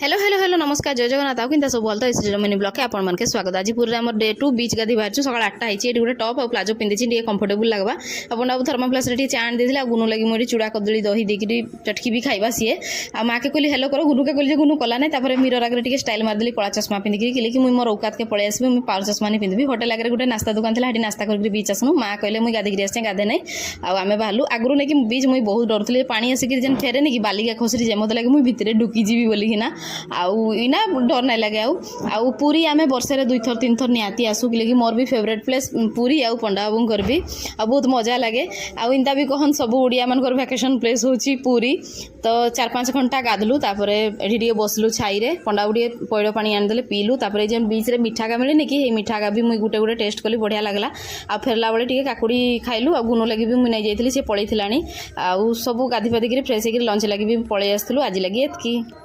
Hello hello hello नमस्कार जय जगन्नाथ आउ कि सब भल तो इस मिनी ब्लॉग के आपण के स्वागत आज पूरे आम डे टू बीच गाधी बाहर सका 8टा होती गोटे टप और प्लाजो पिंधि कंफर्टेबल लगवा अपन बाबू थर्माप्लास चा आन देते गुनु लगी मुझे चूड़ा कदली दही देकर चटकी भी खाइबा सीए आ माँ के कहली हेलो करो गुनु के कहली गुनु कला नहीं मिरर आगे स्टाइल मारदेली कला चश्मा पिंधिकी कि मुझे मोर औकात के पलि आसबी मुझे पावर चश्मा नहीं पिंधि होटेल आगे गोटे नास्ता दुकान थी नास्ता करके बीच आसनु माँ कहले मुझे गाधिक आसे गाधे नहीं आम बाहर आगु नहीं बीच मुझे बहुत डरुली पानी आसिक जेन फेरे नहीं बालिका खसरी जे मत लगे मुझे भितर ढुकीजी बोलिकिना आउना डर नहीं लगे आउ पूरी आम वर्षे 2 थर 3 थर निहाती आसू कि मोर भी फेवरेट प्लेस पूरी आउ पंडा बाबू भी आ बहुत मजा लगे आउ इंता भी कहन सब ओडिया मान भैकेशन प्लेस होची पूरी तो 4-5 घंटा गाधलु तापर एठी बसलु छाई रे पंडा गुड़िए पैड़ पानी आनदेले पीलु तापर जेन बीच रे मिठा का मिले कि मिठा का भी मुई गुटे गुटे टेस्ट कली बढ़िया लगला आ फेरला बेले टिके काकुड़ी खाइलु आ गुनो लगी भी मुई नहीं जाइतली से पळैथिलानी आ सब गाधी पाधी फ्रेश होकर लंच लगी भी पळै आसलु आज लगी एतकी।